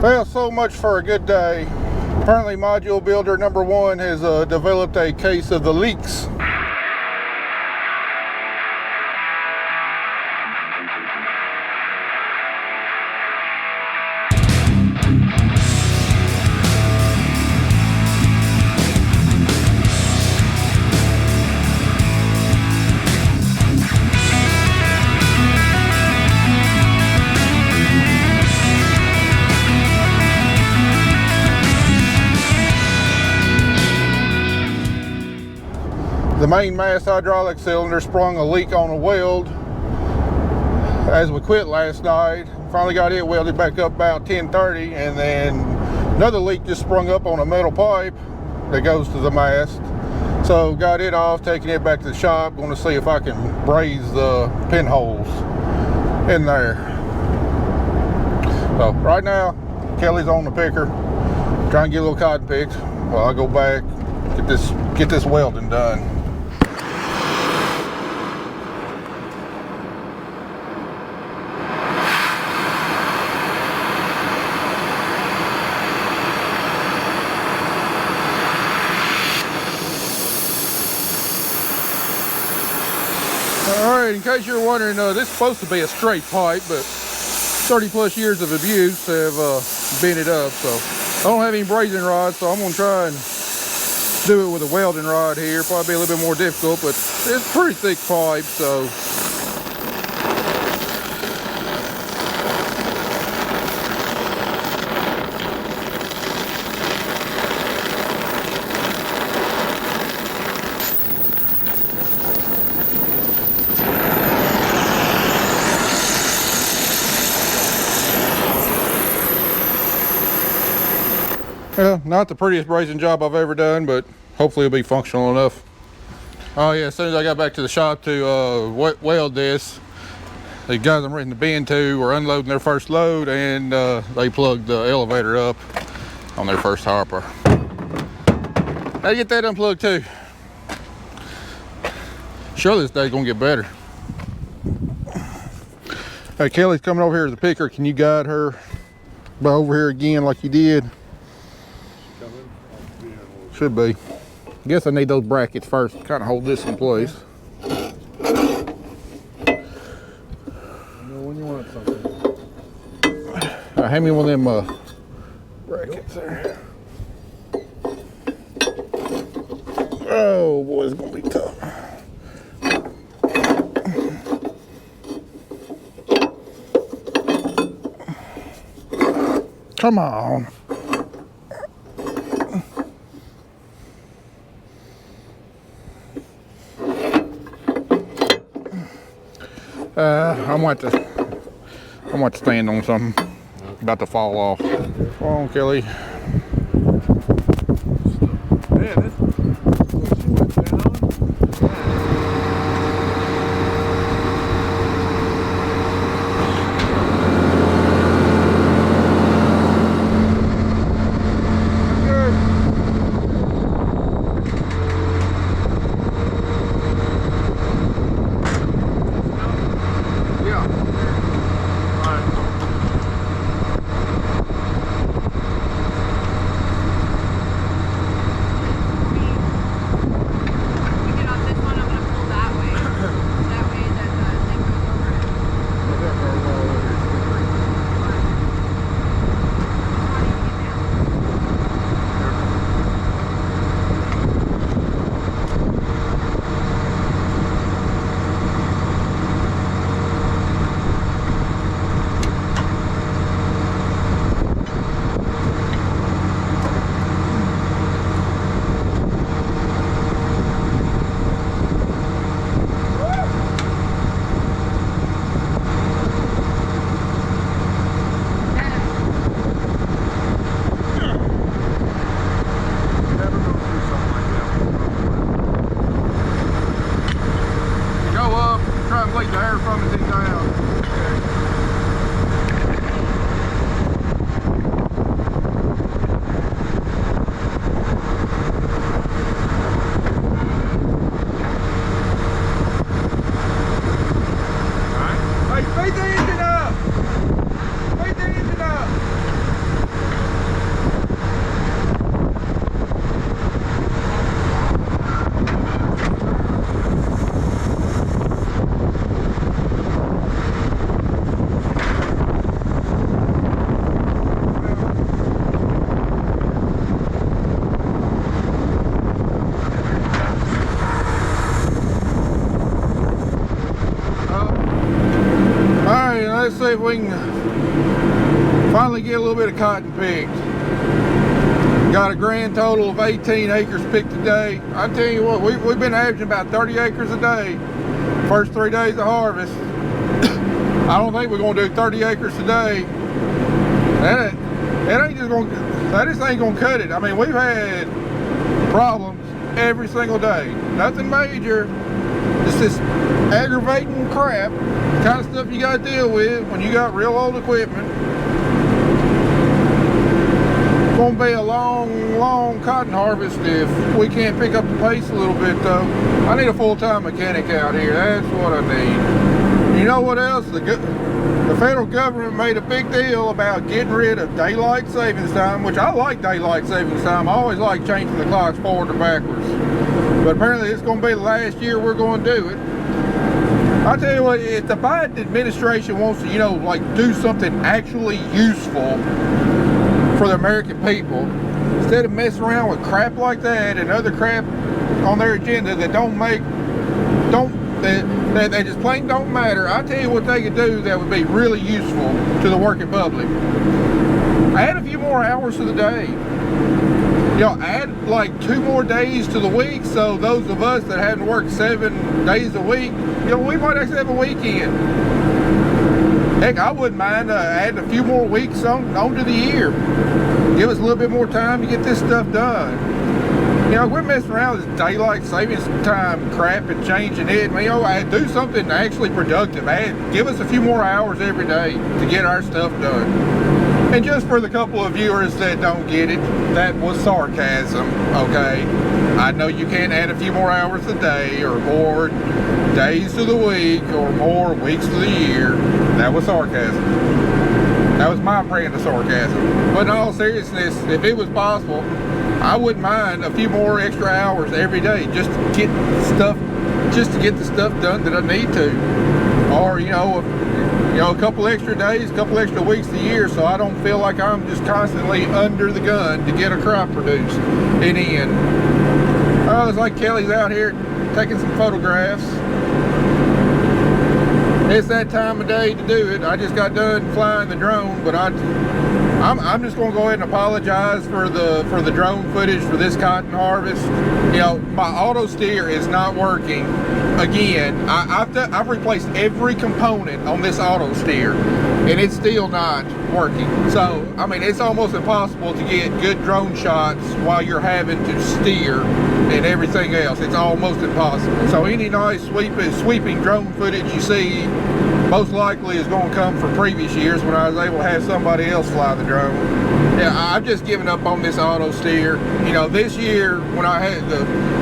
Well, so much for a good day. Apparently module builder number 1 has developed a case of the leaks. The main mass hydraulic cylinder sprung a leak on a weld as we quit last night. Finally got it welded back up about 10:30, and then another leak just sprung up on a metal pipe that goes to the mast. So got it off, taking it back to the shop, going to see if I can braze the pinholes in there. So right now, Kelly's on the picker, trying to get a little cotton picked while I go back, get this welding done. Alright, in case you're wondering, this is supposed to be a straight pipe, but 30 plus years of abuse have bent it up. So I don't have any brazing rods, so I'm going to try and do it with a welding rod here. Probably be a little bit more difficult, but it's a pretty thick pipe, so. Well, not the prettiest brazing job I've ever done, but hopefully it'll be functional enough. Oh yeah, as soon as I got back to the shop to weld this, the guys I'm renting the bin to were unloading their first load, and they plugged the elevator up on their first hopper. Gotta get that unplugged too. Surely this day's gonna get better. Hey, Kelly's coming over here as a picker. Can you guide her by over here again like you did? Should be. I guess I need those brackets first to kind of hold this in place. When you want something. Hand me one of them brackets there. Oh boy, it's gonna be tough. Come on. I'm going to stand on something. About to fall off. Come on, Kelly. Man, this what she went down. we can finally get a little bit of cotton picked. Got a grand total of 18 acres picked today. I tell you what, we've been averaging about 30 acres a day first 3 days of harvest. I don't think we're going to do 30 acres today. That just ain't gonna cut it. I mean, we've had problems every single day. Nothing major, just this aggravating crap, the kind of stuff you gotta deal with when you got real old equipment. It's gonna be a long cotton harvest if we can't pick up the pace a little bit though. I need a full-time mechanic out here, that's what I need. You know what else? The federal government made a big deal about getting rid of daylight savings time, which I like daylight savings time. I always like changing the clocks forward or backwards. But apparently it's going to be the last year we're going to do it. I'll tell you what, if the Biden administration wants to, you know, like do something actually useful for the American people, instead of messing around with crap like that and other crap on their agenda that they just plain don't matter, I'll tell you what they could do that would be really useful to the working public. Add a few more hours to the day. You know, add like 2 more days to the week, so those of us that hadn't worked 7 days a week, you know, we might actually have a weekend. Heck, I wouldn't mind adding a few more weeks onto the year. Give us a little bit more time to get this stuff done. You know, we're messing around with this daylight savings time crap and changing it. You know, do something actually productive. Give us a few more hours every day to get our stuff done. And just for the couple of viewers that don't get it, that was sarcasm, okay? I know you can't add a few more hours a day or more days to the week or more weeks to the year. That was sarcasm. That was my brand of sarcasm. But in all seriousness, if it was possible, I wouldn't mind a few more extra hours every day just to get the stuff done that I need to. Or, you know, a couple extra days, a couple extra weeks a year, so I don't feel like I'm just constantly under the gun to get a crop produced and in. Oh, it's like Kelly's out here taking some photographs. It's that time of day to do it. I just got done flying the drone, but I'm just going to go ahead and apologize for the drone footage for this cotton harvest. You know, my auto steer is not working again. I've replaced every component on this auto steer, and it's still not working. So, I mean, it's almost impossible to get good drone shots while you're having to steer and everything else. It's almost impossible. So any nice sweeping drone footage you see most likely is going to come from previous years when I was able to have somebody else fly the drone. Yeah, I've just given up on this auto steer. You know, this year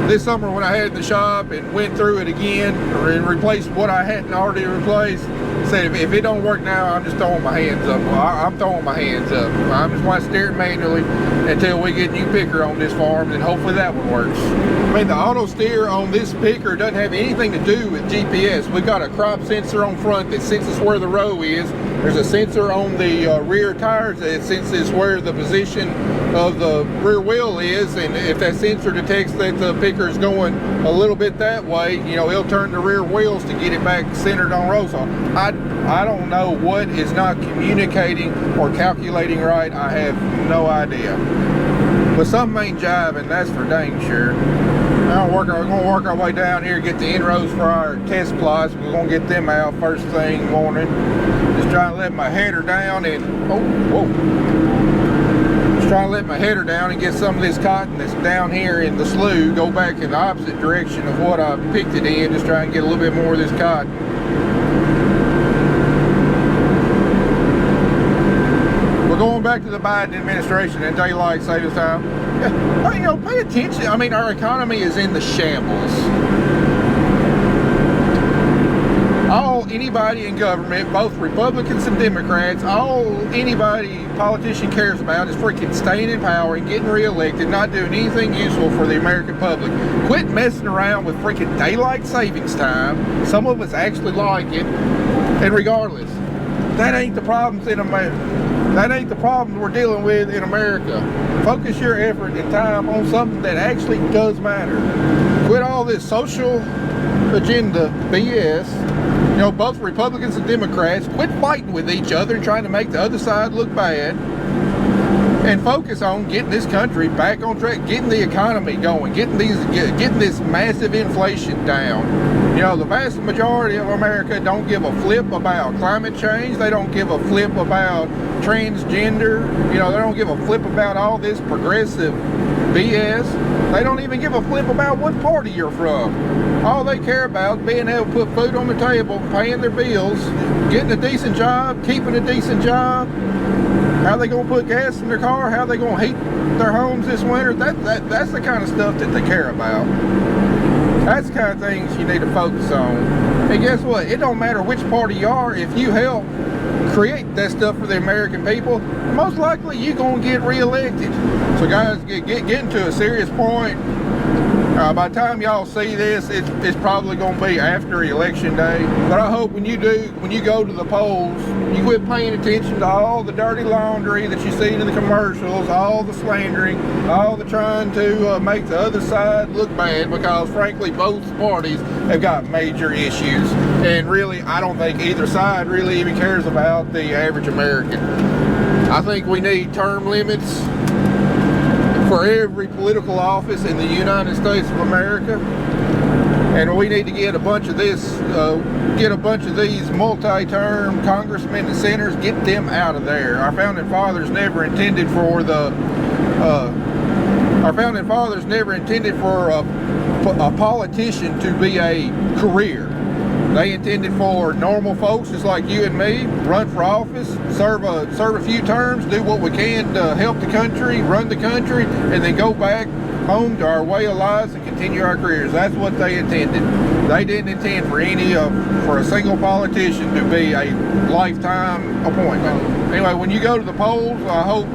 this summer when I had the shop and went through it again and replaced what I hadn't already replaced, said if it don't work now, I'm just throwing my hands up. Well, I'm throwing my hands up. I'm just going to steer it manually until we get a new picker on this farm, and hopefully that one works. I mean, the auto steer on this picker doesn't have anything to do with GPS. We got a crop sensor on front that senses where the row is. There's a sensor on the rear tires that senses where the position of the rear wheel is, and if that sensor detects that the picker is going a little bit that way, you know, it'll turn the rear wheels to get it back centered on row. So I don't know what is not communicating or calculating right. I have no idea. But something ain't jiving, that's for dang sure. We're going to work our way down here, get the inroads for our test plots. We're going to get them out first thing morning. Just trying to let my header down and, Just trying to let my header down and get some of this cotton that's down here in the slough, go back in the opposite direction of what I picked it in, just try and get a little bit more of this cotton. We're going back to the Biden administration and daylight savings time. Well, you know, pay attention. I mean, our economy is in the shambles. Anybody in government, both Republicans and Democrats, anybody politician cares about is freaking staying in power and getting reelected, not doing anything useful for the American public. Quit messing around with freaking daylight savings time. Some of us actually like it, and regardless, that ain't the problems in America. That ain't the problem we're dealing with in America. Focus your effort and time on something that actually does matter. Quit all this social agenda BS know, both Republicans and Democrats, quit fighting with each other and trying to make the other side look bad, and focus on getting this country back on track, getting the economy going, getting this massive inflation down. You know, the vast majority of America don't give a flip about climate change. They don't give a flip about transgender. You know, they don't give a flip about all this progressive BS. They don't even give a flip about what party you're from. All they care about is being able to put food on the table, paying their bills, getting a decent job, keeping a decent job. How they gonna put gas in their car? How they gonna heat their homes this winter? That's the kind of stuff that they care about. That's the kind of things you need to focus on. And guess what? It don't matter which party you are. If you help create that stuff for the American people, most likely you're gonna get reelected. So guys, getting to a serious point. By the time y'all see this, it's probably going to be after election day. But I hope when you go to the polls, you quit paying attention to all the dirty laundry that you see in the commercials, all the slandering, all the trying to make the other side look bad, because frankly both parties have got major issues. And really, I don't think either side really even cares about the average American. I think we need term limits for every political office in the United States of America, and we need to get a bunch of these multi-term congressmen and senators, get them out of there. Our founding fathers never intended for a politician to be a career. They intended for normal folks just like you and me, run for office, serve a few terms, do what we can to help the country, run the country, and then go back home to our way of lives and continue our careers. That's what they intended. They didn't intend for for a single politician to be a lifetime appointment. Anyway, when you go to the polls, I hope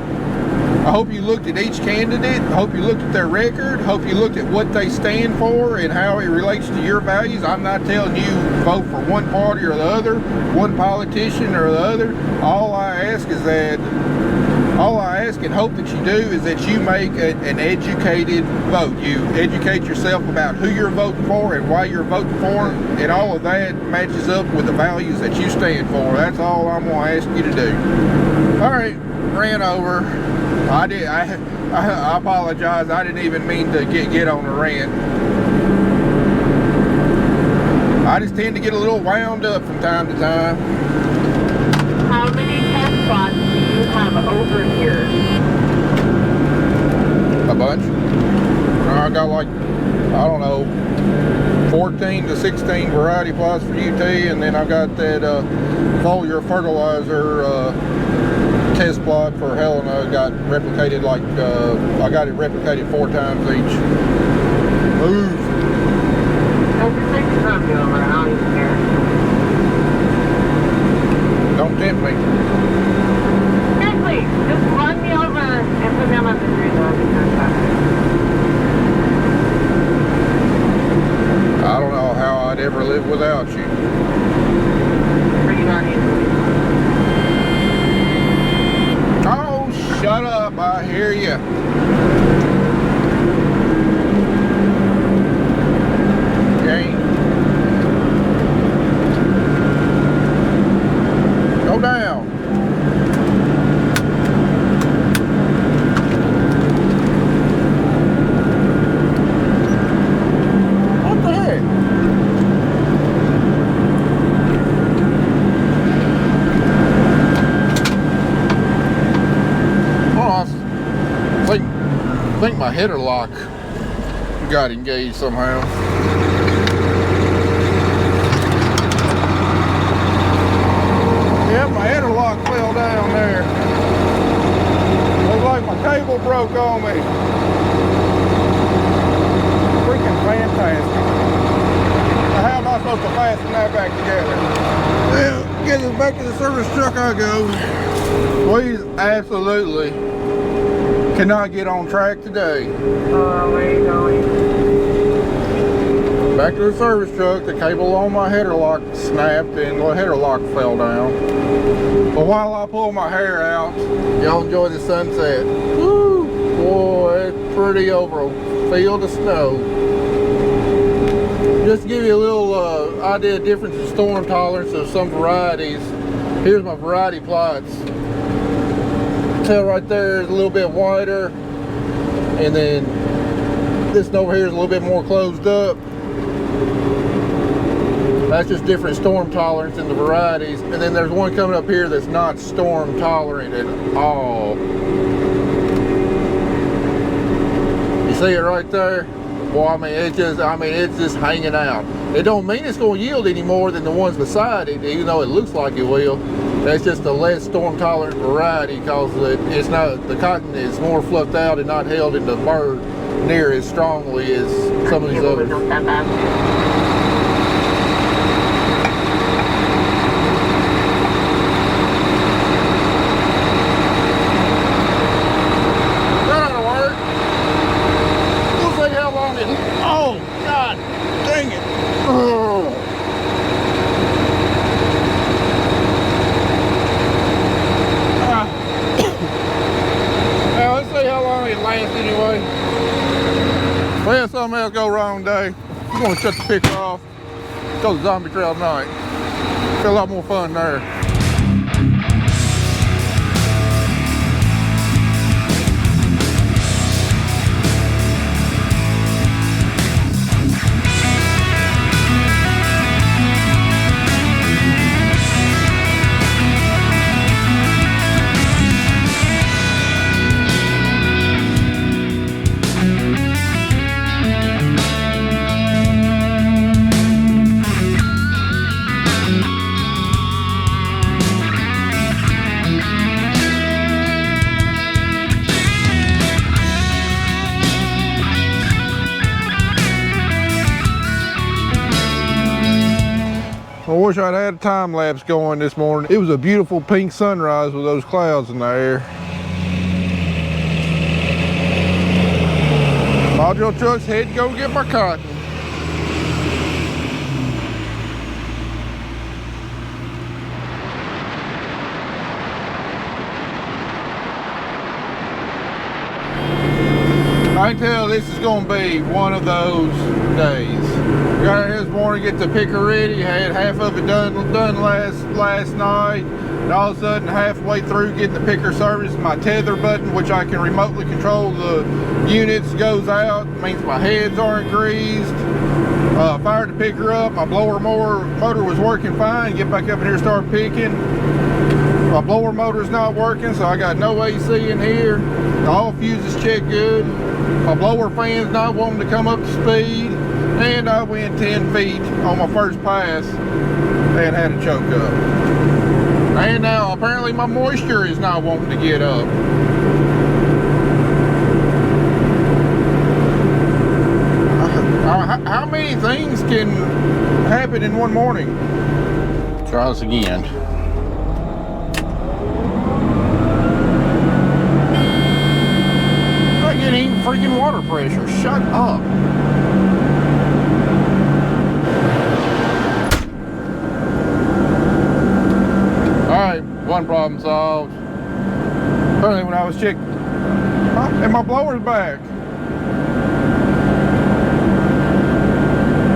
you looked at each candidate. I hope you looked at their record. I hope you looked at what they stand for and how it relates to your values. I'm not telling you vote for one party or the other, one politician or the other. All I ask and hope that you do is that you make an educated vote. You educate yourself about who you're voting for and why you're voting for, and all of that matches up with the values that you stand for. That's all I'm going to ask you to do. All right, ran over. I apologize. I didn't even mean to get on a rant. I just tend to get a little wound up from time to time. How many test spots do you have over here? A bunch. I got like, I don't know, 14 to 16 variety plots for UT, and then I've got that foliar fertilizer test plot for Helena. Got replicated I got it replicated 4 times each. Move. Don't you take your time, Gilbert? I don't even care. Don't tempt me. Seriously, just run me over and put me on my misery zone. I don't know how I'd ever live without you. Pretty darn easily. Oh, shut up. I hear you. Okay. Go down. What the heck? I think my header lock got engaged somehow. Yep, my header lock fell down there. Looks like my cable broke on me. Freaking fantastic. Now how am I supposed to fasten that back together? Well, get it back to the service truck I go. Please, absolutely cannot get on track today. Where are you going? Back to the service truck. The cable on my header lock snapped and the header lock fell down. But while I pull my hair out, y'all enjoy the sunset. Woo! Boy, it's pretty over a field of snow. Just to give you a little idea of difference in storm tolerance of some varieties, here's my variety plots. Tell right there is a little bit wider, and then this one over here is a little bit more closed up. That's just different storm tolerance in the varieties. And then there's one coming up here that's not storm tolerant at all. You see it right there? Well, I mean, it's just hanging out. It don't mean it's going to yield any more than the ones beside it, even though it looks like it will. That's just a less storm tolerant variety because it's not, the cotton is more fluffed out and not held in the bur near as strongly as some of these others. Oh, God dang it. Oh. Now, let's see how long it lasts anyway. Well, something else go wrong today. I'm going to shut the picker off. Go to zombie trail tonight. Feel a lot more fun there. I wish I'd had a time lapse going this morning. It was a beautiful pink sunrise with those clouds in the air. Module truck's head to go get my cotton. I can tell this is going to be one of those days. Got out here this morning, get the picker ready. Had half of it done last night, and all of a sudden, halfway through getting the picker serviced, my tether button, which I can remotely control the units, goes out. It means my heads aren't greased. Fired the picker up. My blower motor was working fine. Get back up in here, start picking. My blower motor's not working, so I got no AC in here. All fuses check good. My blower fan's not wanting to come up to speed. And I went 10 feet on my first pass and had a choke up. And now apparently my moisture is not wanting to get up. How many things can happen in one morning? Try this again. I'm not getting even freaking water pressure. Shut up. Alright, one problem solved. Apparently when I was checking, and my blower's back.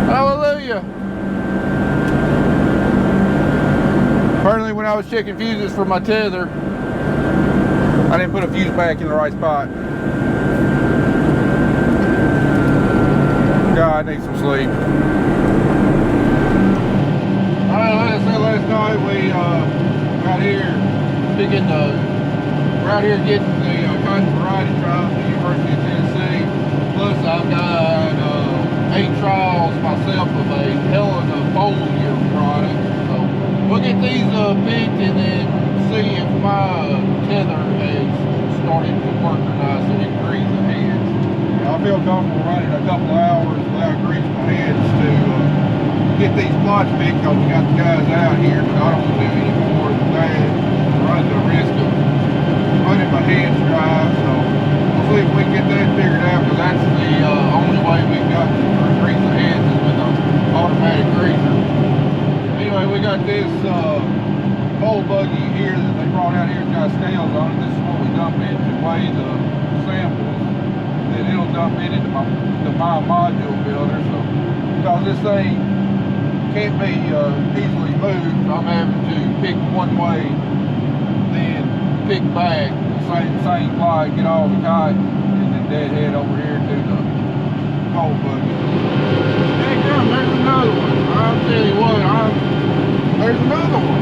Hallelujah. Apparently when I was checking fuses for my tether, I didn't put a fuse back in the right spot. God, I need some sleep. Alright, like I said last night, we out here picking we're out here getting the cotton variety trials at the University of Tennessee. Plus I've got 8 trials myself of a Helena foliar product. So we'll get these picked and then see if my tether has started to work or not, so we can grease the heads. I feel comfortable running a couple of hours without greasing my heads to get these plots picked because we got the guys out here. So I don't want to do any more than that. Run the risk of running my hands dry. So we'll see if we can get that figured out because that's the only way we've got to grease the heads is with an automatic greaser. Anyway, we got this pole buggy here that they brought out here. It's got scales on it. This is what we dump in to weigh the samples. and it'll dump it into my module builder. So, because this thing can't be easily moved, I'm having to pick one way, then pick back, same fly, get all the cotton, and then deadhead over here to the cold bucket. Heck yeah, there's another one. I'll tell you what, there's another one.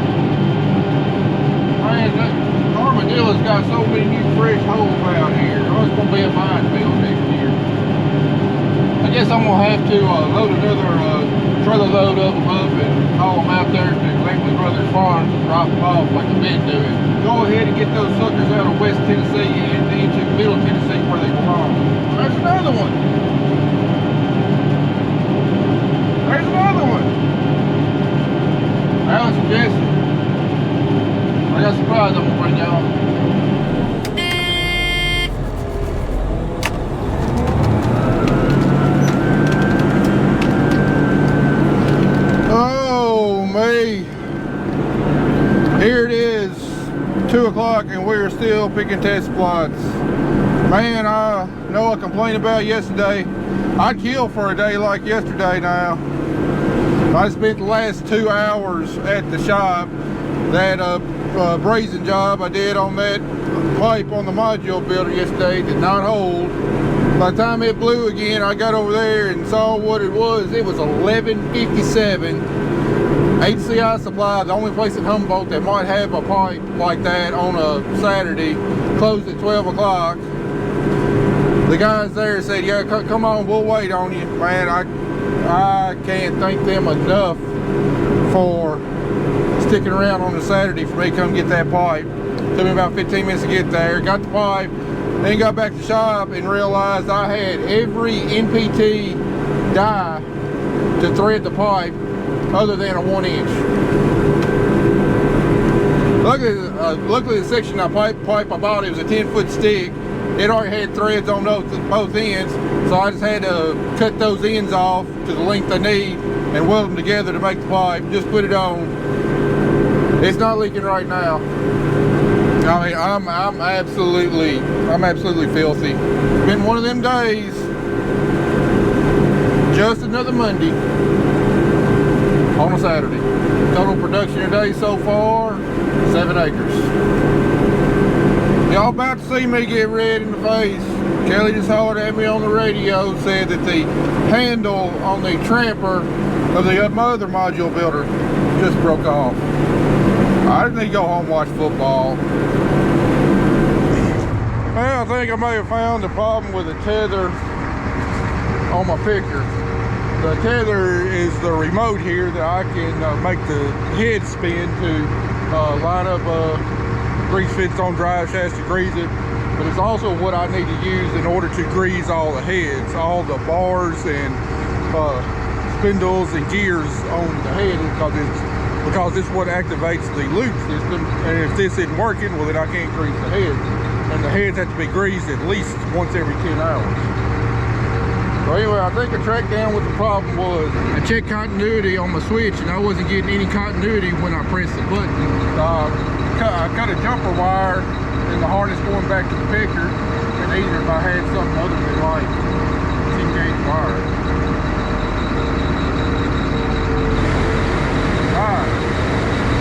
Man, that armadillo's got so many new fresh holes out here. Oh, it's gonna be a minefield next year. I guess I'm gonna have to load another trailer load of them up and haul them out there to Griggs Farms and drop them off like I've been doing. Go ahead and get those suckers out of West Tennessee and into Middle Tennessee where they belong. There's another one. There's another one. Alex and Jesse. I got a surprise I'm gonna bring y'all. Here it is, 2 o'clock, and we're still picking test plots. Man, I know I complained about yesterday. I'd kill for a day like yesterday now. I spent the last 2 hours at the shop. That brazing job I did on that pipe on the module builder yesterday did not hold. By the time it blew again, I got over there and saw what it was. It was 11:57. HCI Supply, the only place in Humboldt that might have a pipe like that on a Saturday, closed at 12 o'clock. The guys there said, yeah, come on, we'll wait on you. Man, I can't thank them enough for sticking around on a Saturday for me to come get that pipe. Took me about 15 minutes to get there, got the pipe, then got back to the shop and realized I had every NPT die to thread the pipe other than a 1-inch. Luckily the section of pipe I bought, it was a 10-foot stick. It already had threads on both ends, so I just had to cut those ends off to the length I need and weld them together to make the pipe. Just put it on. It's not leaking right now. I mean, I'm absolutely filthy. It's been one of them days. Just another Monday on a Saturday. Total production today so far, 7 acres. Y'all about to see me get red in the face. Kelly just hollered at me on the radio, said that the handle on the tramper of the other module builder just broke off. I just need to go home and watch football. Well, I think I may have found the problem with the tether on my picker. The tether is the remote here that I can make the head spin to line up grease fits on drive shafts to grease it, but it's also what I need to use in order to grease all the heads, all the bars and spindles and gears on the head, because it's what activates the loop system. And if this isn't working, well, then I can't grease the heads, and the heads have to be greased at least once every 10 hours. So anyway, I think I tracked down what the problem was. I checked continuity on my switch and I wasn't getting any continuity when I pressed the button. I cut a jumper wire in the harness going back to the picker, and either if I had something other than like 10-gauge wire. Alright,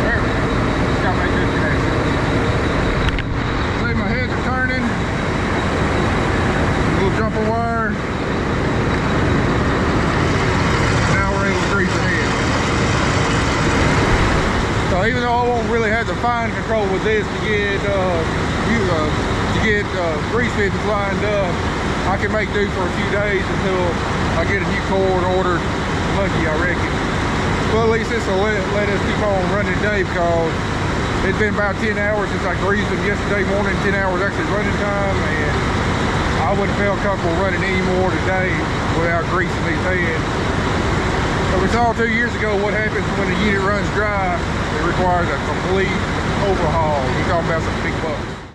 there we go. Just gotta make this connection. See, my heads are turning. A little jumper wire. So even though I won't really have the fine control with this to get grease fittings lined up, I can make do for a few days until I get a new cord ordered Monday, I reckon. Well, at least this will let us keep on running today, because it's been about 10 hours since I greased them yesterday morning. 10 hours actually running time, and I wouldn't feel comfortable running any more today without greasing these heads. So we saw 2 years ago what happens when the unit runs dry. It requires a complete overhaul. You're talking about some big bucks.